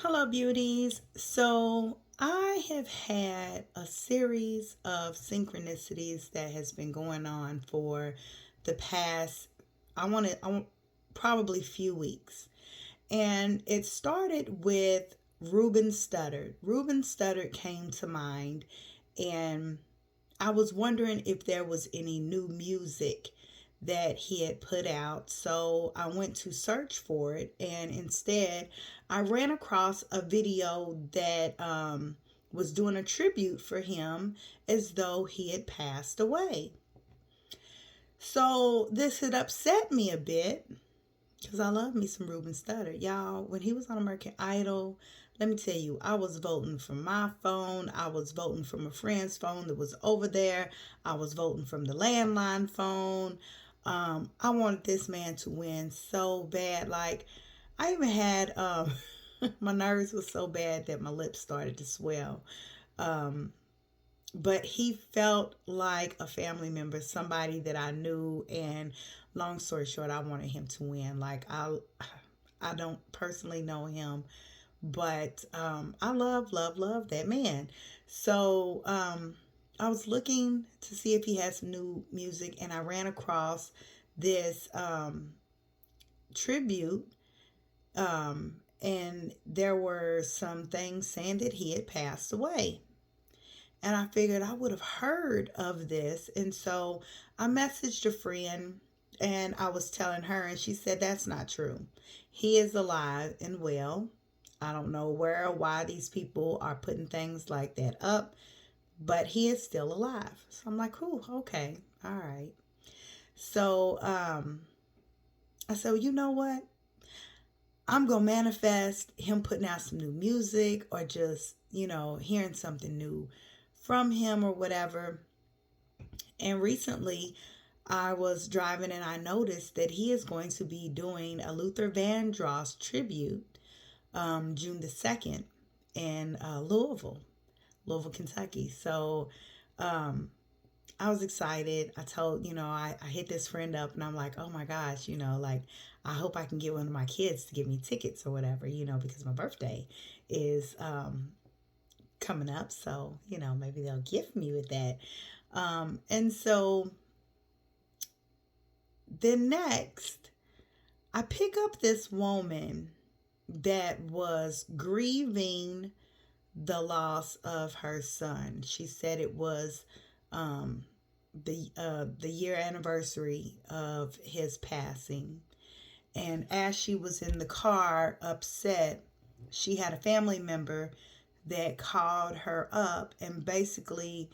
Hello, beauties. So, I have had a series of synchronicities that has been going on for the past, I want probably few weeks. And it started with Ruben Studdard. Ruben Studdard came to mind, and I was wondering if there was any new music that he had put out. So I went to search for it, and instead, I ran across a video that was doing a tribute for him as though he had passed away. So this had upset me a bit because I love me some Ruben Studdard. Y'all, when he was on American Idol, let me tell you, I was voting from my phone. I was voting from a friend's phone that was over there. I was voting from the landline phone. I wanted this man to win so bad. Like, I even had, my nerves was so bad that my lips started to swell. Um, but he felt like a family member, somebody that I knew, and long story short, I wanted him to win. Like, I don't personally know him, but I love that man. So I was looking to see if he had some new music, and I ran across this tribute, and there were some things saying that he had passed away. And I figured I would have heard of this. And so I messaged a friend and I was telling her, and she said, "That's not true. He is alive and well. I don't know where or why these people are putting things like that up, but he is still alive." So I'm like, "Ooh, okay, all right." So I said, "Well, you know what? I'm going to manifest him putting out some new music or just, hearing something new from him or whatever." And recently, I was driving and I noticed that he is going to be doing a Luther Vandross tribute June the 2nd in Louisville, Kentucky. So I was excited. I told, I hit this friend up and I'm like, "Oh my gosh, like, I hope I can get one of my kids to give me tickets or whatever, because my birthday is coming up. So, maybe they'll gift me with that." And so then next, I pick up this woman that was grieving the loss of her son. She said it was um, the year anniversary of his passing, and as she was in the car, upset, she had a family member that called her up and basically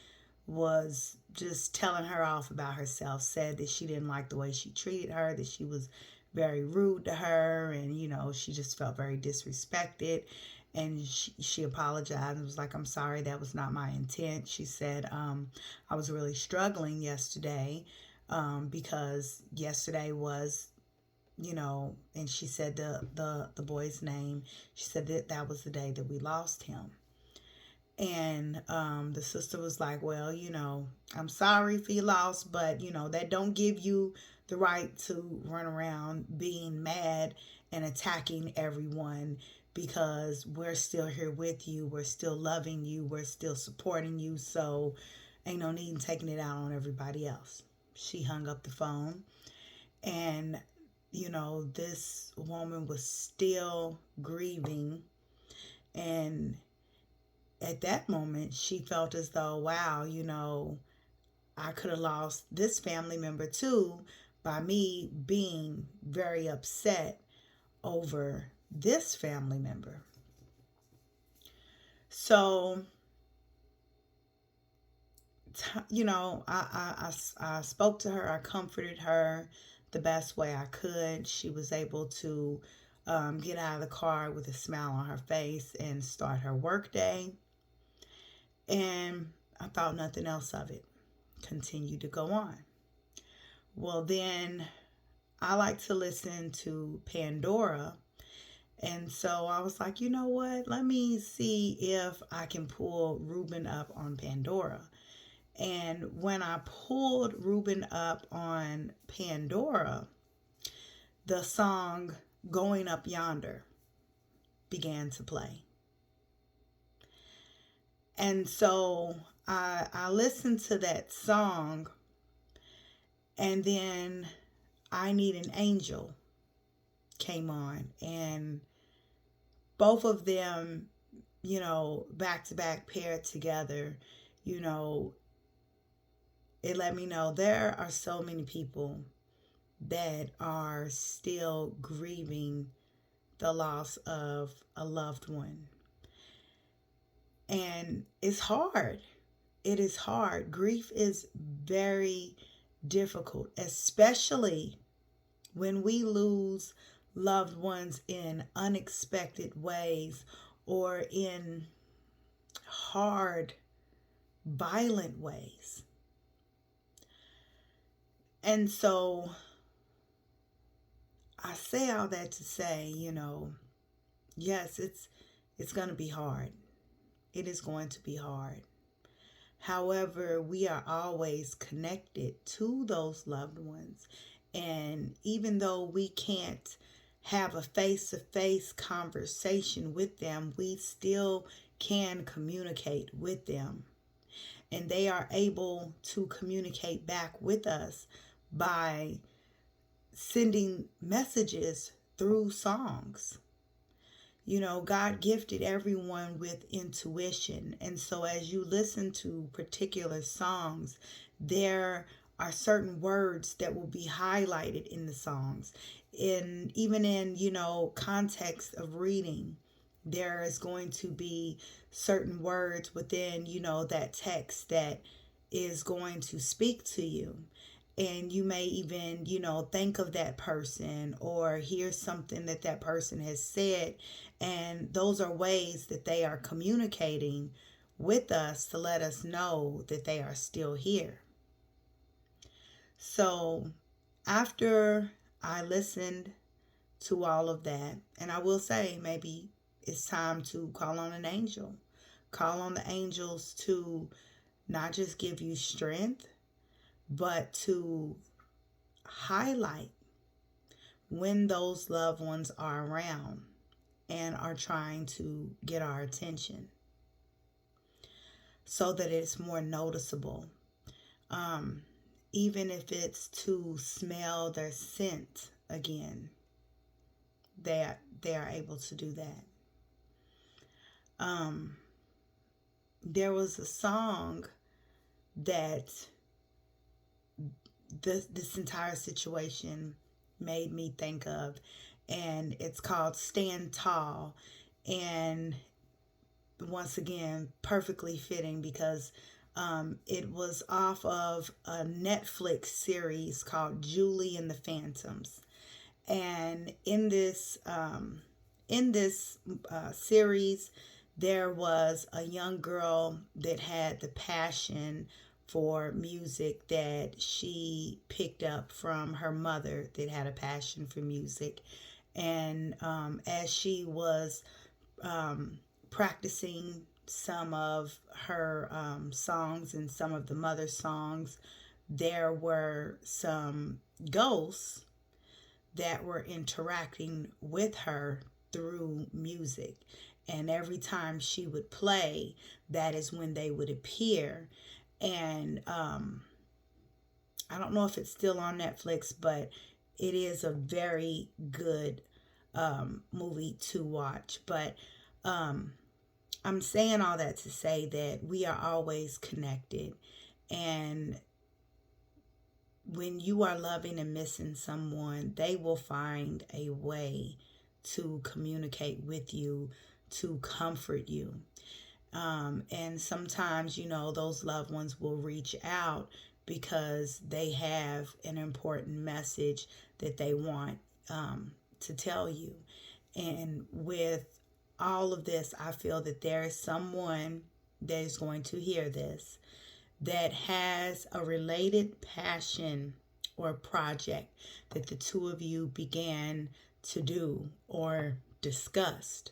was just telling her off about herself, said that she didn't like the way she treated her, that she was very rude to her, and she just felt very disrespected. And she apologized and was like, "I'm sorry, that was not my intent." She said, "I was really struggling yesterday because yesterday was, and she said the boy's name. She said that that was the day that we lost him." And the sister was like, "Well, I'm sorry for your loss, but that don't give you the right to run around being mad and attacking everyone, because we're still here with you, we're still loving you, we're still supporting you, so ain't no need in taking it out on everybody else." She hung up the phone, and this woman was still grieving. And at that moment, she felt as though, wow, I could have lost this family member too by me being very upset over this family member. So, I spoke to her, I comforted her the best way I could. She was able to get out of the car with a smile on her face and start her work day. And I thought nothing else of it. Continued to go on. Well, then I like to listen to Pandora. And so I was like, you know what? Let me see if I can pull Ruben up on Pandora. And when I pulled Ruben up on Pandora, the song Going Up Yonder began to play. And so I listened to that song, and then I Need an Angel came on, and both of them, back to back, paired together, you know, it let me know there are so many people that are still grieving the loss of a loved one. And it's hard. It is hard. Grief is very difficult, especially when we lose loved ones in unexpected ways or in hard, violent ways. And so I say all that to say, yes, it's going to be hard. It is going to be hard. However, we are always connected to those loved ones. And even though we can't have a face-to-face conversation with them, we still can communicate with them. And they are able to communicate back with us by sending messages through songs. God gifted everyone with intuition. And so as you listen to particular songs, there are certain words that will be highlighted in the songs. And even in, context of reading, there is going to be certain words within, that text that is going to speak to you. And you may even, think of that person or hear something that that person has said. And those are ways that they are communicating with us to let us know that they are still here. So after I listened to all of that, and I will say maybe it's time to call on an angel. Call on the angels to not just give you strength, but to highlight when those loved ones are around and are trying to get our attention so that it's more noticeable. Even if it's to smell their scent again, they are able to do that. There was a song that this entire situation made me think of, and it's called Stand Tall. And once again, perfectly fitting because it was off of a Netflix series called Julie and the Phantoms. And in this series, there was a young girl that had the passion for music that she picked up from her mother that had a passion for music. And as she was practicing some of her songs and some of the mother's songs, there were some ghosts that were interacting with her through music. And every time she would play, that is when they would appear. And I don't know if it's still on Netflix, but it is a very good movie to watch. But I'm saying all that to say that we are always connected. And when you are loving and missing someone, they will find a way to communicate with you, to comfort you. And sometimes, those loved ones will reach out because they have an important message that they want to tell you. And with all of this, I feel that there is someone that is going to hear this that has a related passion or project that the two of you began to do or discussed.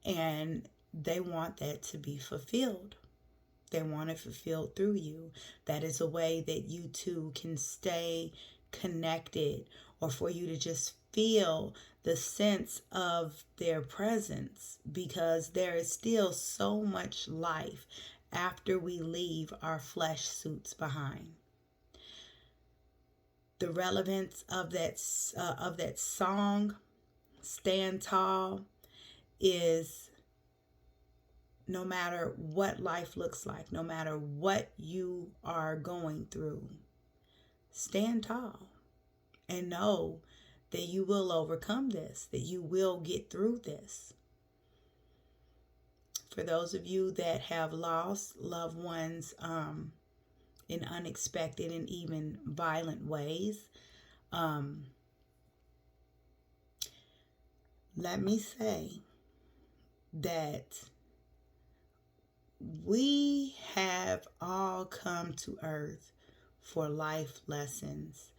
And they want that to be fulfilled. They want it fulfilled through you. That is a way that you two can stay connected, or for you to just feel the sense of their presence, because there is still so much life after we leave our flesh suits behind. The relevance of that song, Stand Tall, is no matter what life looks like, no matter what you are going through, stand tall and know that you will overcome this, that you will get through this. For those of you that have lost loved ones in unexpected and even violent ways, let me say that we have all come to earth for life lessons,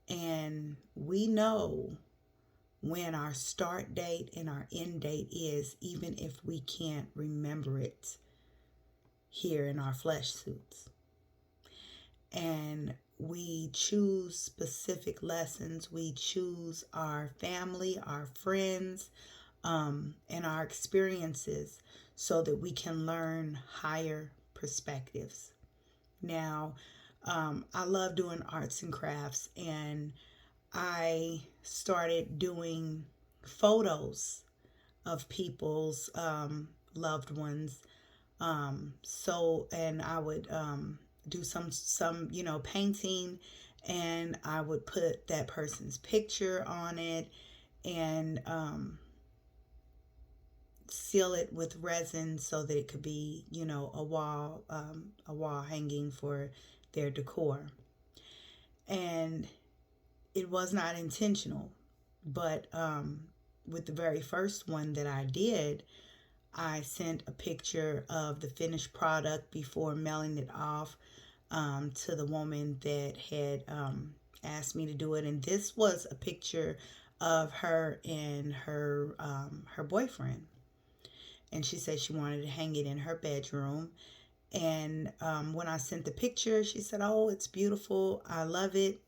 and we know when our start date and our end date is, even if we can't remember it here in our flesh suits. And we choose specific lessons. We choose our family, our friends, and our experiences so that we can learn higher perspectives. Now, I love doing arts and crafts, and I started doing photos of people's loved ones. And I would do some painting, and I would put that person's picture on it, and seal it with resin so that it could be, a wall hanging for their decor. And it was not intentional, but with the very first one that I did, I sent a picture of the finished product before mailing it off to the woman that had asked me to do it. And this was a picture of her and her boyfriend. And she said she wanted to hang it in her bedroom. And when I sent the picture, she said, "Oh, it's beautiful. I love it.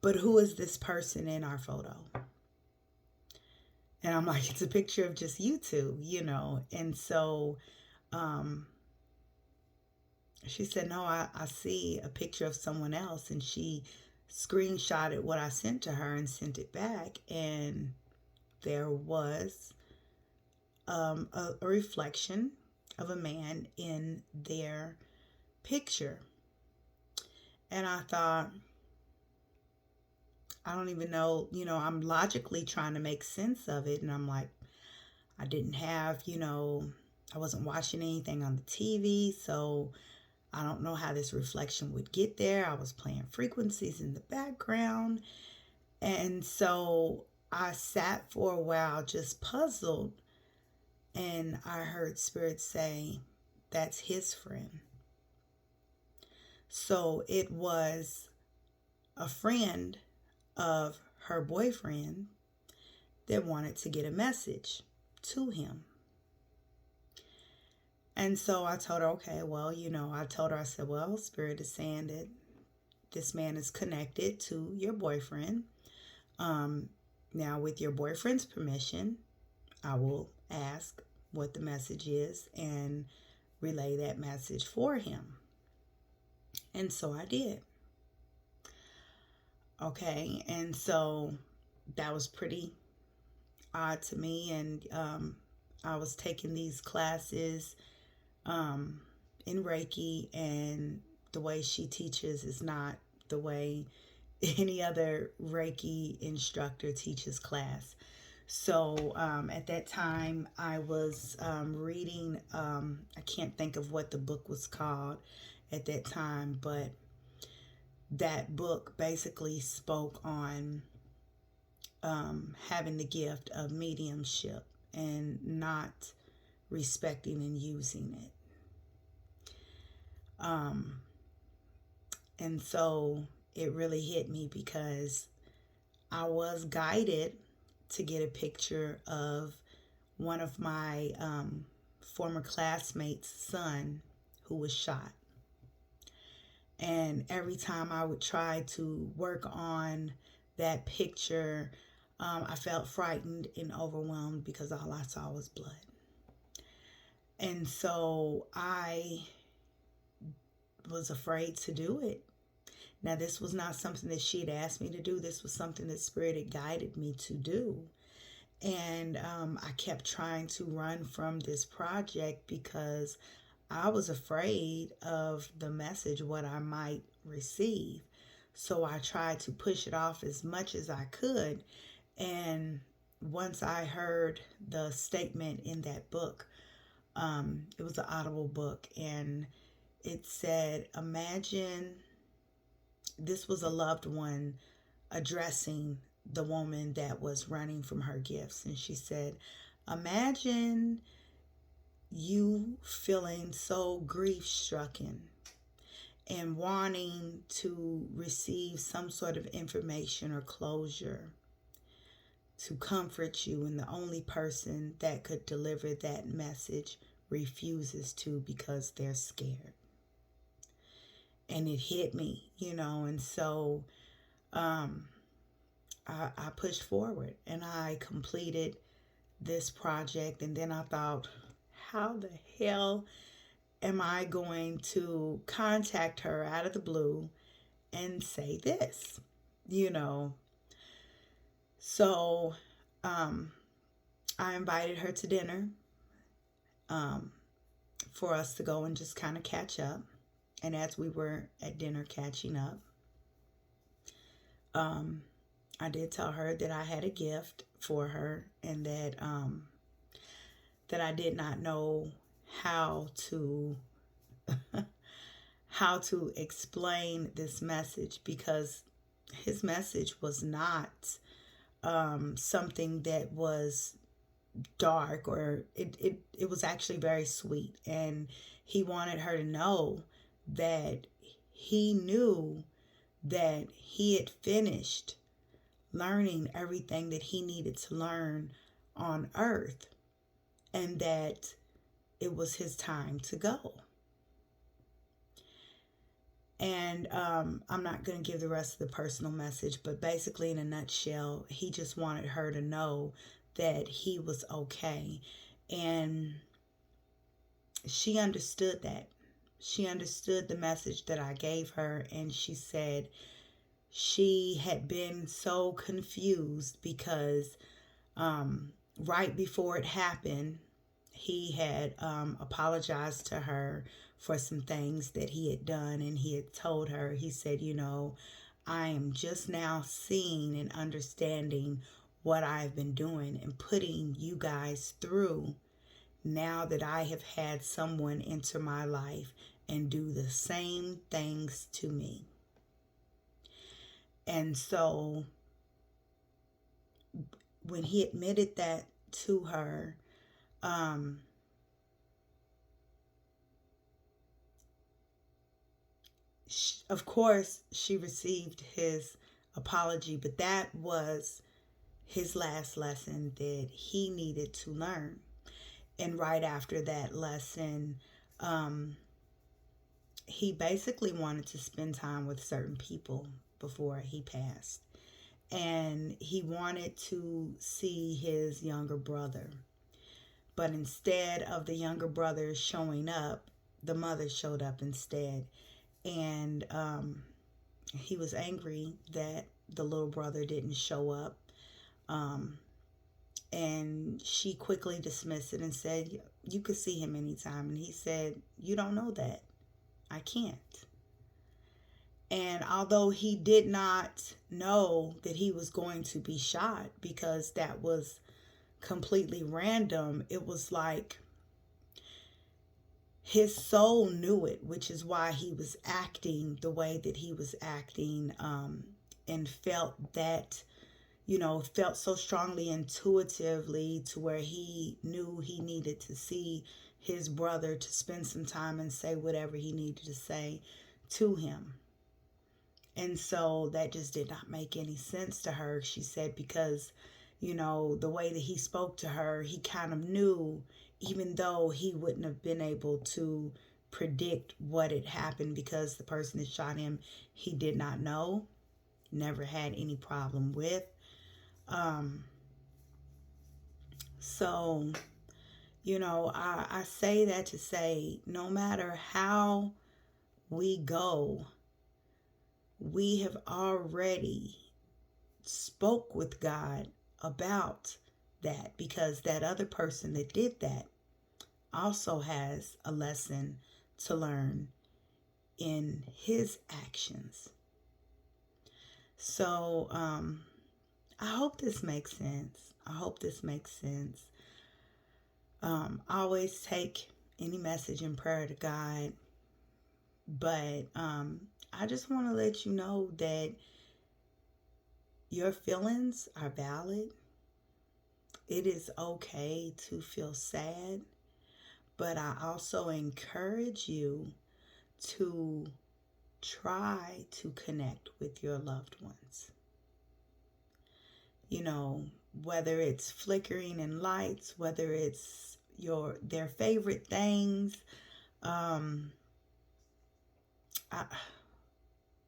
But who is this person in our photo?" And I'm like, "It's a picture of just you two, And so she said, "No, I see a picture of someone else." And she screenshotted what I sent to her and sent it back. And there was a reflection of a man in their picture. And I thought, I don't even know, I'm logically trying to make sense of it. And I'm like, I didn't have, I wasn't watching anything on the TV. So I don't know how this reflection would get there. I was playing frequencies in the background. And so I sat for a while just puzzled. And I heard Spirit say, "That's his friend." So it was a friend of her boyfriend that wanted to get a message to him. And so I told her, okay, well, I said, "Well, Spirit is saying that this man is connected to your boyfriend. Now, with your boyfriend's permission, I will ask what the message is and relay that message for him." And so I did. Okay, and so that was pretty odd to me. And I was taking these classes in Reiki, and the way she teaches is not the way any other Reiki instructor teaches class. So at that time, I was reading, I can't think of what the book was called at that time, but that book basically spoke on having the gift of mediumship and not respecting and using it. And so it really hit me, because I was guided to get a picture of one of my former classmates' son who was shot. And every time I would try to work on that picture, I felt frightened and overwhelmed because all I saw was blood. And so I was afraid to do it. Now, this was not something that she had asked me to do. This was something that Spirit had guided me to do. And I kept trying to run from this project because I was afraid of the message, what I might receive. So I tried to push it off as much as I could. And once I heard the statement in that book, it was an Audible book, and it said, imagine, this was a loved one addressing the woman that was running from her gifts. And she said, imagine you feeling so grief stricken and wanting to receive some sort of information or closure to comfort you, and the only person that could deliver that message refuses to because they're scared. And it hit me, and so I pushed forward and I completed this project. And then I thought, how the hell am I going to contact her out of the blue and say this, So I invited her to dinner for us to go and just kind of catch up. And as we were at dinner catching up, I did tell her that I had a gift for her, and that that I did not know how to explain this message, because his message was not something that was dark, or it was actually very sweet. And he wanted her to know that he knew that he had finished learning everything that he needed to learn on earth, and that it was his time to go. And I'm not going to give the rest of the personal message, but basically, in a nutshell, he just wanted her to know that he was okay. And she understood that. She understood the message that I gave her, and she said she had been so confused because right before it happened, he had apologized to her for some things that he had done, and he had told her, he said, I am just now seeing and understanding what I've been doing and putting you guys through, now that I have had someone enter my life and do the same things to me. And so when he admitted that to her, of course, she received his apology, but that was his last lesson that he needed to learn. And right after that lesson, he basically wanted to spend time with certain people before he passed. And he wanted to see his younger brother. But instead of the younger brother showing up, the mother showed up instead. And he was angry that the little brother didn't show up. And she quickly dismissed it and said, you could see him anytime. And he said, you don't know that. I can't. And although he did not know that he was going to be shot, because that was completely random, it was like his soul knew it, which is why he was acting the way that he was acting, and felt that, felt so strongly intuitively to where he knew he needed to see his brother to spend some time and say whatever he needed to say to him. And so that just did not make any sense to her, she said, because, the way that he spoke to her, he kind of knew, even though he wouldn't have been able to predict what had happened, because the person that shot him, he did not know, never had any problem with. Um, so, I say that to say no matter how we go, we have already spoke with God about that, because that other person that did that also has a lesson to learn in his actions. So, I hope this makes sense. I hope this makes sense. I always take any message in prayer to God, but I just want to let you know that your feelings are valid. It is okay to feel sad, but I also encourage you to try to connect with your loved ones. Whether it's flickering in lights, whether it's their favorite things, um, I,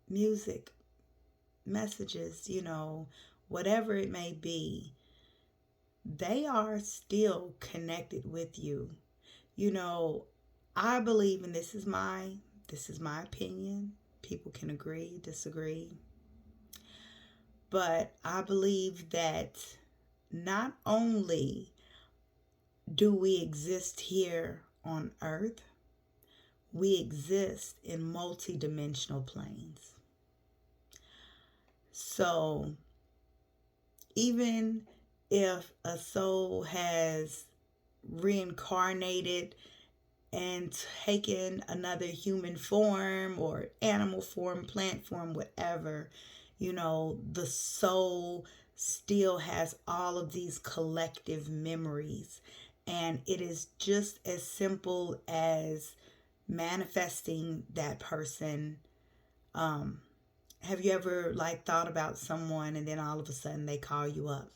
music, messages, whatever it may be, they are still connected with you. I believe, and this is my opinion. People can agree, disagree, but I believe that not only do we exist here on earth, we exist in multi-dimensional planes. So even if a soul has reincarnated and taken another human form or animal form, plant form, whatever, the soul still has all of these collective memories. And it is just as simple as manifesting that person. Have you ever thought about someone and then all of a sudden they call you up,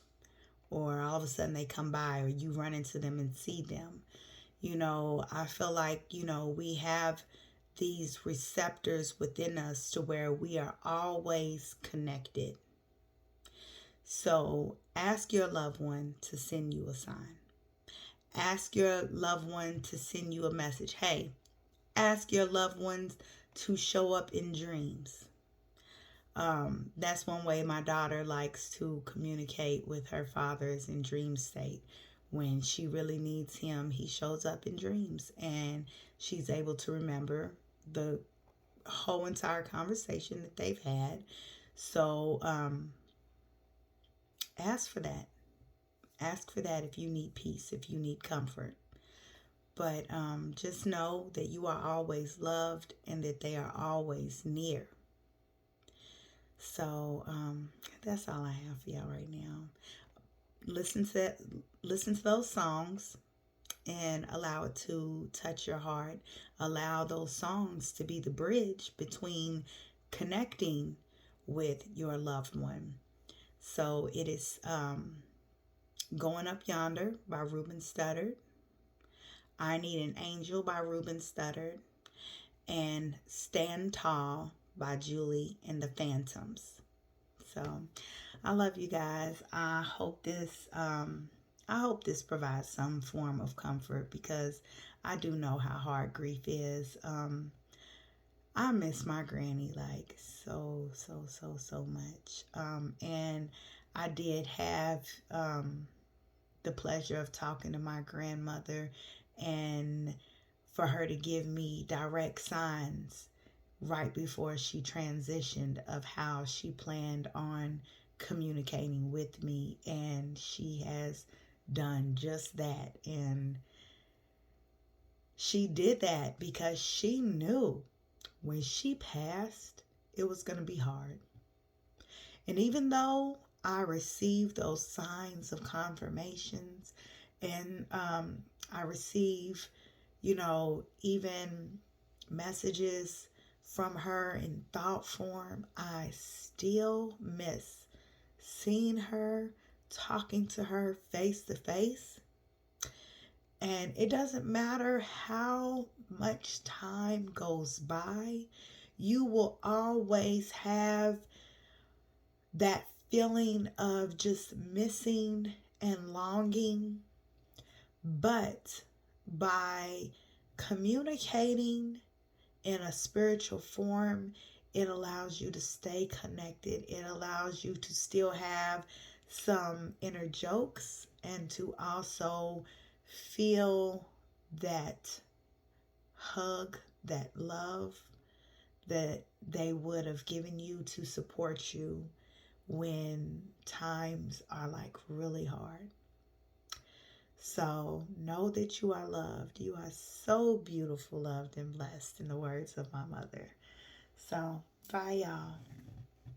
or all of a sudden they come by, or you run into them and see them? I feel like, we have these receptors within us to where we are always connected. So ask your loved one to send you a sign. Ask your loved one to send you a message. Hey, ask your loved ones to show up in dreams. That's one way my daughter likes to communicate with her father, is in dream state. When she really needs him, he shows up in dreams, and she's able to remember the whole entire conversation that they've had. So ask for that. Ask for that if you need peace, if you need comfort. But just know that you are always loved and that they are always near. So that's all I have for y'all right now. Listen to those songs and allow it to touch your heart. Allow those songs to be the bridge between connecting with your loved one. So it is Going Up Yonder by Ruben Studdard, I Need an Angel by Ruben Studdard, and Stand Tall by Julie and the Phantoms. So I love you guys. I hope this provides some form of comfort, because I do know how hard grief is. I miss my granny so much. And I did have the pleasure of talking to my grandmother, and for her to give me direct signs right before she transitioned of how she planned on communicating with me, and she has done just that. And she did that because she knew when she passed it was going to be hard. And even though I received those signs of confirmations, and I receive, even messages from her in thought form, I still miss seeing her, talking to her face to face. And it doesn't matter how much time goes by, you will always have that feeling of just missing and longing. But by communicating in a spiritual form, it allows you to stay connected. It allows you to still have some inner jokes and to also feel that hug, that love that they would have given you to support you when times are like really hard. So know that you are loved. You are so beautiful, loved, and blessed, in the words of my mother. So, bye, y'all.